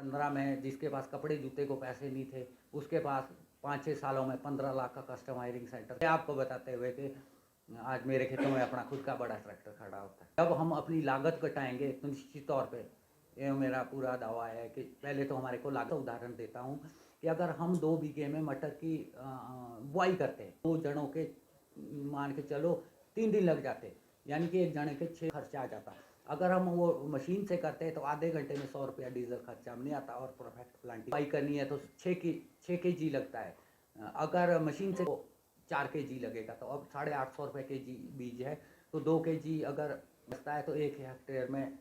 2015 में जिसके पास कपड़े जूते को पैसे नहीं थे, उसके पास 5-6 सालों में 15 लाख का कस्टम हायरिंग सेंटर। आपको बताते हुए कि आज मेरे खेतों में अपना खुद का बड़ा ट्रैक्टर खड़ा होता है। जब हम अपनी लागत घटाएंगे तो निश्चित तौर पे, ये मेरा पूरा दावा है कि पहले तो हमारे को लागत, उदाहरण देता हूँ कि अगर हम 2 बीघे में मटर की बुआई करते हैं, 2 जनों के मान के चलो 3 दिन लग जाते, यानी कि 1 जने के 6 खर्चा आ जाता। अगर हम वो मशीन से करते हैं तो आधे घंटे में 100 रुपया डीजल खर्चा नहीं आता, और परफेक्ट प्लांटिंग बुआई करनी है तो 6 केजी लगता है। अगर मशीन से 4 केजी लगेगा, तो अब 850 रुपये केजी बीज है, तो 2 केजी अगर बचता है तो 1 हेक्टेयर में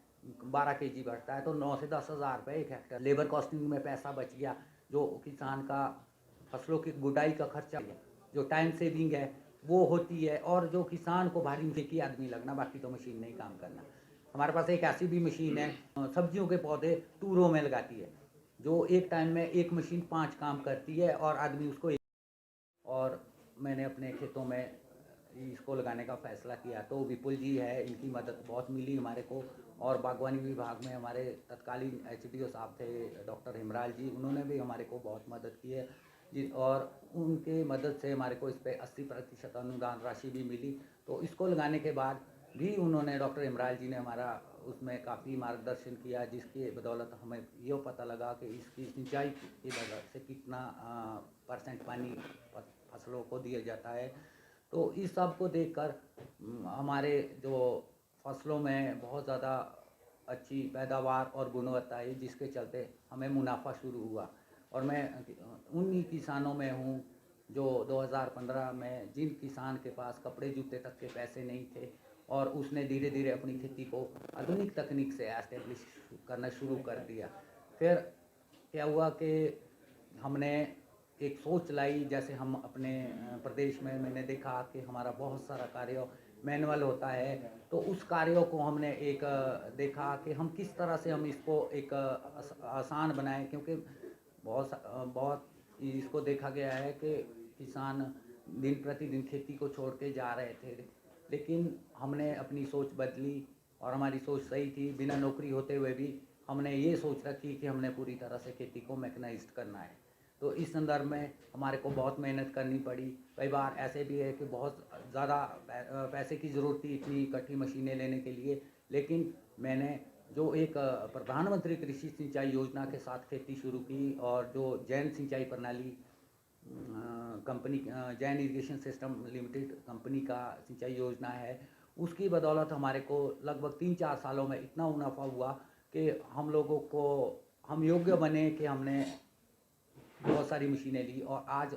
12 केजी बढ़ता है, तो 9 से 10 हज़ार रुपये 1 हेक्टेयर। लेबर कॉस्टिंग में पैसा बच गया, जो किसान का फसलों की गुडाई का खर्चा है, जो टाइम सेविंग है वो होती है, और जो किसान को भारी की आदमी लगना, बाकी तो मशीन नहीं काम करना। हमारे पास एक ऐसी भी मशीन है, सब्जियों के पौधे 2 रो में लगाती है, जो एक टाइम में एक मशीन 5 काम करती है, और आदमी उसको। और मैंने अपने खेतों में इसको लगाने का फ़ैसला किया, तो विपुल जी है, इनकी मदद बहुत मिली हमारे को। और बागवानी विभाग में हमारे तत्कालीन एचडीओ साहब थे डॉक्टर हिमराल जी, उन्होंने भी हमारे को बहुत मदद की है जी, और उनके मदद से हमारे को इस पर 80% अनुदान राशि भी मिली। तो इसको लगाने के बाद भी उन्होंने, डॉक्टर हिमराल जी ने हमारा उसमें काफ़ी मार्गदर्शन किया, जिसकी बदौलत हमें ये पता लगा कि इसकी सिंचाई की वजह से कितना % पानी फसलों को दिया जाता है। तो इस सब को देखकर हमारे जो फसलों में बहुत ज़्यादा अच्छी पैदावार और गुणवत्ता है, जिसके चलते हमें मुनाफा शुरू हुआ। और मैं उन्हीं किसानों में हूँ जो 2015 में, जिन किसान के पास कपड़े जूते तक के पैसे नहीं थे, और उसने धीरे धीरे अपनी खेती को आधुनिक तकनीक से एस्टेब्लिश करना शुरू कर दिया। फिर क्या हुआ कि हमने एक सोच लाई, जैसे हम अपने प्रदेश में, मैंने देखा कि हमारा बहुत सारा कार्य मैनुअल होता है, तो उस कार्यों को हमने एक देखा कि हम किस तरह से हम इसको एक आसान बनाएं, क्योंकि बहुत इसको देखा गया है कि किसान दिन प्रतिदिन खेती को छोड़ के जा रहे थे, लेकिन हमने अपनी सोच बदली, और हमारी सोच सही थी। बिना नौकरी होते हुए भी हमने ये सोच रखी कि हमने पूरी तरह से खेती को मैकेनाइज्ड करना है। तो इस संदर्भ में हमारे को बहुत मेहनत करनी पड़ी। कई बार ऐसे भी है कि बहुत ज़्यादा पैसे की ज़रूरत थी इतनी इकट्ठी मशीनें लेने के लिए, लेकिन मैंने जो एक प्रधानमंत्री कृषि सिंचाई योजना के साथ खेती शुरू की, और जो जैन सिंचाई प्रणाली company, Jain irrigation system limited company का सिंचाई योजना है, उसकी बदौलत हमारे को लगभग 3-4 सालों में इतना मुनाफा हुआ कि हम लोगों को, हम योग्य बने कि हमने बहुत सारी मशीनें ली, और आज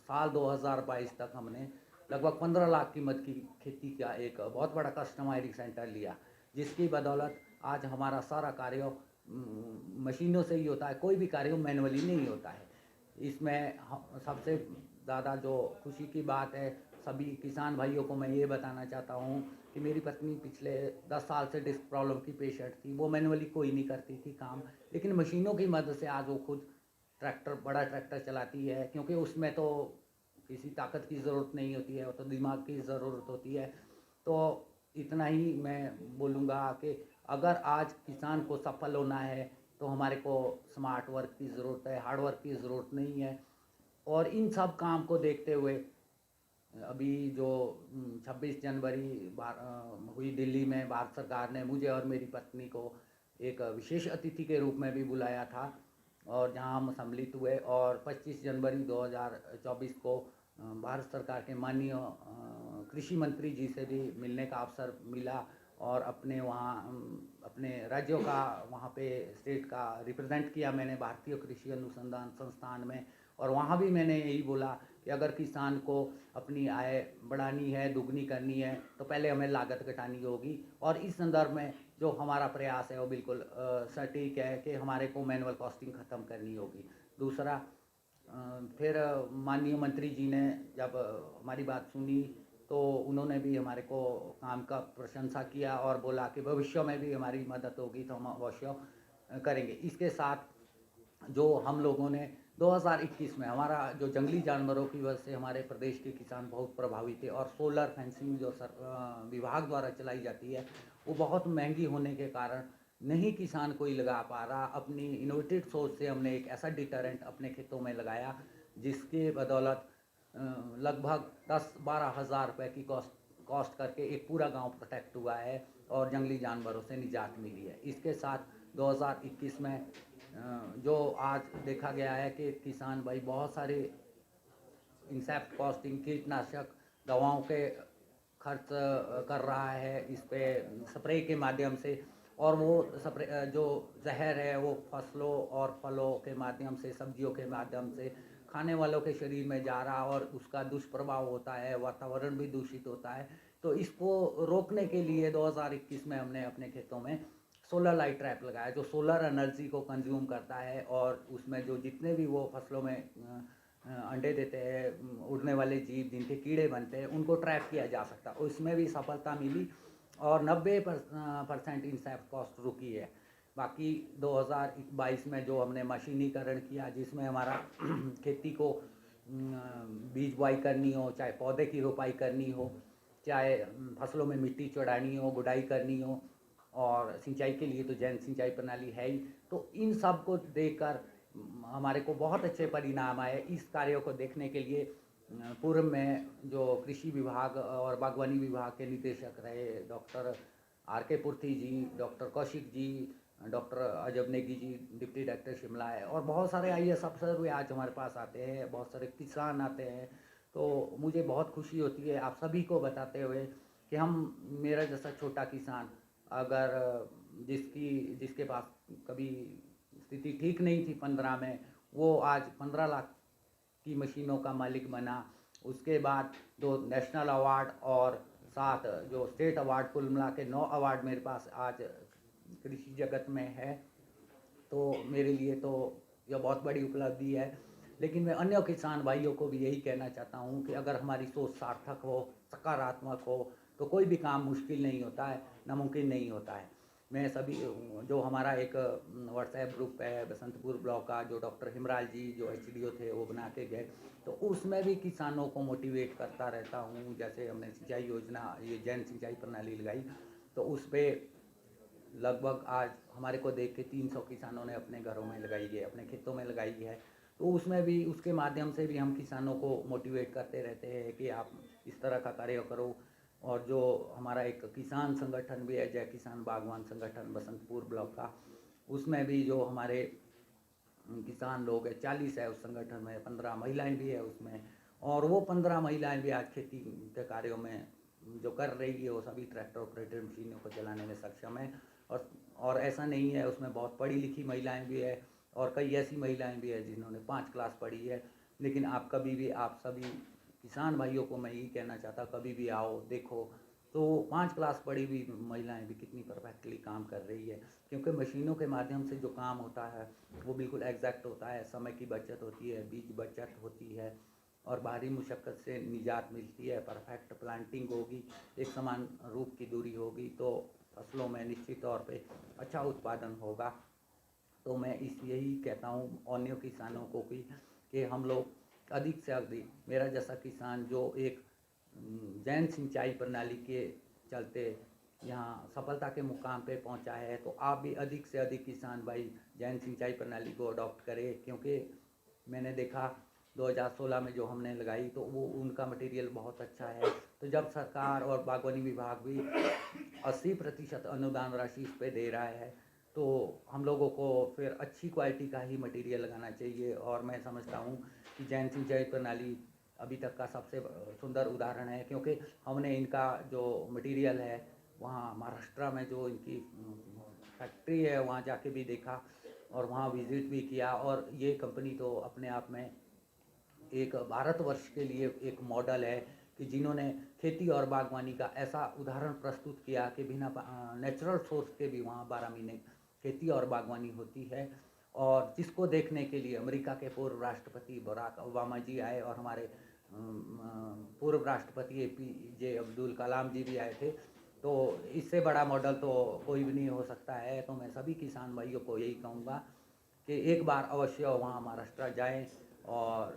साल 2022 तक हमने लगभग 15 लाख कीमत की खेती का एक बहुत बड़ा कस्टम हायरिंग सेंटर लिया, जिसकी बदौलत आज हमारा सारा कार्य मशीनों से ही होता है, कोई भी कार्य मैनुअली नहीं होता है। इसमें सबसे ज़्यादा जो खुशी की बात है, सभी किसान भाइयों को मैं ये बताना चाहता हूँ कि मेरी पत्नी पिछले 10 साल से डिस्क प्रॉब्लम की पेशेंट थी। वो मैनुअली कोई नहीं करती थी काम, लेकिन मशीनों की मदद से आज वो खुद बड़ा ट्रैक्टर चलाती है, क्योंकि उसमें तो किसी ताकत की ज़रूरत नहीं होती है, वो तो दिमाग की ज़रूरत होती है। तो इतना ही मैं बोलूँगा कि अगर आज किसान को सफल होना है तो हमारे को स्मार्ट वर्क की ज़रूरत है, हार्ड वर्क की ज़रूरत नहीं है। और इन सब काम को देखते हुए अभी जो 26 जनवरी हुई दिल्ली में, भारत सरकार ने मुझे और मेरी पत्नी को एक विशेष अतिथि के रूप में भी बुलाया था, और जहां हम सम्मिलित हुए। और 25 जनवरी 2024 को भारत सरकार के माननीय कृषि मंत्री जी से भी मिलने का अवसर मिला, और अपने वहाँ अपने राज्यों का, वहाँ पे स्टेट का रिप्रेजेंट किया मैंने भारतीय कृषि अनुसंधान संस्थान में। और वहाँ भी मैंने यही बोला कि अगर किसान को अपनी आय बढ़ानी है, दुगनी करनी है, तो पहले हमें लागत घटानी होगी। और इस संदर्भ में जो हमारा प्रयास है वो बिल्कुल सटीक है कि हमारे को मैनुअल कॉस्टिंग ख़त्म करनी होगी। दूसरा, फिर माननीय मंत्री जी ने जब हमारी बात सुनी, तो उन्होंने भी हमारे को काम का प्रशंसा किया, और बोला कि भविष्य में भी हमारी मदद होगी तो हम अवश्य करेंगे। इसके साथ जो हम लोगों ने 2021 में, हमारा जो जंगली जानवरों की वजह से हमारे प्रदेश के किसान बहुत प्रभावित थे, और सोलर फेंसिंग जो विभाग द्वारा चलाई जाती है, वो बहुत महंगी होने के कारण नहीं किसान कोई लगा पा रहा, अपनी इनोवेटिव सोच से हमने एक ऐसा डिटरेंट अपने खेतों में लगाया जिसके बदौलत लगभग 10-12 हज़ार रुपये की कॉस्ट करके एक पूरा गांव प्रोटेक्ट हुआ है और जंगली जानवरों से निजात मिली है। इसके साथ 2021 में जो आज देखा गया है कि किसान भाई बहुत सारे इंसेक्ट कॉस्टिंग कीटनाशक दवाओं के खर्च कर रहा है इस पे स्प्रे के माध्यम से, और वो स्प्रे जो जहर है वो फसलों और फलों के माध्यम से, सब्जियों के माध्यम से खाने वालों के शरीर में जा रहा और उसका दुष्प्रभाव होता है, वातावरण भी दूषित होता है। तो इसको रोकने के लिए 2021 में हमने अपने खेतों में सोलर लाइट ट्रैप लगाया जो सोलर एनर्जी को कंज्यूम करता है, और उसमें जो जितने भी वो फसलों में अंडे देते हैं, उड़ने वाले जीव जिनके कीड़े बनते हैं, उनको ट्रैप किया जा सकता है। उसमें भी सफलता मिली और 90% इंसेक्ट कॉस्ट रुकी है। बाकी 2022 में जो हमने मशीनीकरण किया जिसमें हमारा खेती को बीज बुआई करनी हो, चाहे पौधे की रोपाई करनी हो, चाहे फसलों में मिट्टी चढ़ानी हो, गुड़ाई करनी हो, और सिंचाई के लिए तो जैन सिंचाई प्रणाली है ही। तो इन सब को देखकर हमारे को बहुत अच्छे परिणाम आए। इस कार्यों को देखने के लिए पूर्व में जो कृषि विभाग और बागवानी विभाग के निदेशक रहे डॉक्टर R.K. पुर्थी जी, डॉक्टर कौशिक जी, डॉक्टर अजब नेगी जी, डिप्टी डायरेक्टर शिमला है, और बहुत सारे IAS अफसर भी आज हमारे पास आते हैं, बहुत सारे किसान आते हैं। तो मुझे बहुत खुशी होती है आप सभी को बताते हुए कि हम, मेरा जैसा छोटा किसान, अगर जिसके पास कभी स्थिति ठीक नहीं थी 15 में, वो आज 15 लाख की मशीनों का मालिक बना। उसके बाद 2 नेशनल अवार्ड और 7 जो स्टेट अवार्ड, कुल मिला के 9 अवार्ड मेरे पास आज कृषि जगत में है। तो मेरे लिए तो यह बहुत बड़ी उपलब्धि है। लेकिन मैं अन्य किसान भाइयों को भी यही कहना चाहता हूँ कि अगर हमारी सोच सार्थक हो, सकारात्मक हो, तो कोई भी काम मुश्किल नहीं होता है, नामुमकिन नहीं होता है। मैं सभी जो हमारा एक व्हाट्सएप ग्रुप है बसंतपुर ब्लॉक का, जो डॉक्टर हिमराल जी जो HDO थे वो बना के गए, तो उसमें भी किसानों को मोटिवेट करता रहता हूँ। जैसे हमने सिंचाई योजना, ये जैन सिंचाई प्रणाली लगाई, तो उस पर लगभग आज हमारे को देख के 300 किसानों ने अपने घरों में लगाई है, अपने खेतों में लगाई है। तो उसमें भी, उसके माध्यम से भी हम किसानों को मोटिवेट करते रहते हैं कि आप इस तरह का कार्य करो। और जो हमारा एक किसान संगठन भी है, जय किसान बागवान संगठन बसंतपुर ब्लॉक का, उसमें भी जो हमारे किसान लोग हैं 40 है उस संगठन में, 15 महिलाएं भी है उसमें, और वो 15 महिलाएं भी आज खेती के कार्यों में जो कर रही है वो सभी ट्रैक्टर ऑपरेटेड मशीनों को चलाने में सक्षम है। और ऐसा नहीं है, उसमें बहुत पढ़ी लिखी महिलाएं भी है, और कई ऐसी महिलाएं भी है जिन्होंने 5 क्लास पढ़ी है। लेकिन आप कभी भी, आप सभी किसान भाइयों को मैं यही कहना चाहता, कभी भी आओ देखो, तो 5 क्लास पढ़ी हुई महिलाएं भी कितनी परफेक्टली काम कर रही है। क्योंकि मशीनों के माध्यम से जो काम होता है वो बिल्कुल एग्जैक्ट होता है, समय की बचत होती है, बीज बचत होती है, और बाहरी मुशक्क़त से निजात मिलती है। परफेक्ट प्लांटिंग होगी, एक समान रूप की दूरी होगी, तो फसलों में निश्चित तौर पे अच्छा उत्पादन होगा। तो मैं यही कहता हूँ अन्य किसानों को कि हम लोग अधिक से अधिक, मेरा जैसा किसान जो एक जैन सिंचाई प्रणाली के चलते यहाँ सफलता के मुकाम पे पहुँचा है, तो आप भी अधिक से अधिक किसान भाई जैन सिंचाई प्रणाली को अडॉप्ट करें। क्योंकि मैंने देखा 2016 में जो हमने लगाई तो वो उनका मटेरियल बहुत अच्छा है। तो जब सरकार और बागवानी विभाग भी 80% अनुदान राशि इस पे दे रहा है, तो हम लोगों को फिर अच्छी क्वालिटी का ही मटेरियल लगाना चाहिए। और मैं समझता हूँ कि जैन सिंचाई प्रणाली अभी तक का सबसे सुंदर उदाहरण है, क्योंकि हमने इनका जो मटेरियल है वहाँ महाराष्ट्र में जो इनकी फैक्ट्री है वहाँ जाके भी देखा और वहाँ विज़िट भी किया। और ये कंपनी तो अपने आप में एक भारतवर्ष के लिए एक मॉडल है कि जिन्होंने खेती और बागवानी का ऐसा उदाहरण प्रस्तुत किया कि बिना नेचुरल सोर्स के भी वहाँ 12 महीने खेती और बागवानी होती है। और जिसको देखने के लिए अमेरिका के पूर्व राष्ट्रपति बराक ओबामा जी आए, और हमारे पूर्व राष्ट्रपति APJ अब्दुल कलाम जी भी आए थे। तो इससे बड़ा मॉडल तो कोई भी नहीं हो सकता है। तो मैं सभी किसान भाइयों को यही कहूँगा कि एक बार अवश्य वहाँ महाराष्ट्र जाएं, और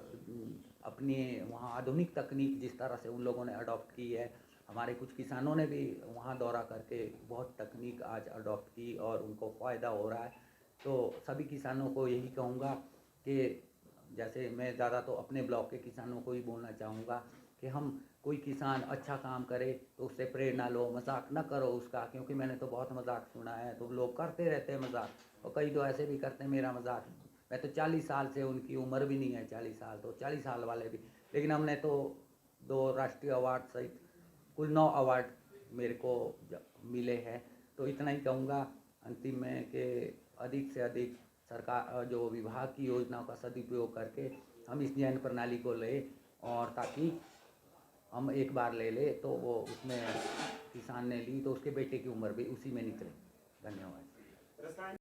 अपनी वहाँ आधुनिक तकनीक जिस तरह से उन लोगों ने अडॉप्ट की है, हमारे कुछ किसानों ने भी वहाँ दौरा करके बहुत तकनीक आज अडॉप्ट की और उनको फ़ायदा हो रहा है। तो सभी किसानों को यही कहूँगा कि जैसे मैं ज़्यादा तो अपने ब्लॉक के किसानों को ही बोलना चाहूँगा कि हम कोई किसान अच्छा काम करे तो उससे प्रेरणा लो, मजाक न करो उसका, क्योंकि मैंने तो बहुत मजाक सुना है। तो लोग करते रहते हैं मजाक, और कई तो ऐसे भी करते हैं मेरा मजाक। मैं तो 40 साल से, उनकी उम्र भी नहीं है 40 साल, तो 40 साल वाले भी, लेकिन हमने तो 2 राष्ट्रीय अवार्ड सहित कुल 9 अवार्ड मेरे को मिले हैं। तो इतना ही कहूँगा अंतिम में कि अधिक से अधिक सरकार जो विभाग की योजनाओं का सदुपयोग करके हम इस जैन प्रणाली को लें, और ताकि हम एक बार ले ले तो वो उसमें किसान ने ली तो उसके बेटे की उम्र भी उसी में निकले। धन्यवाद।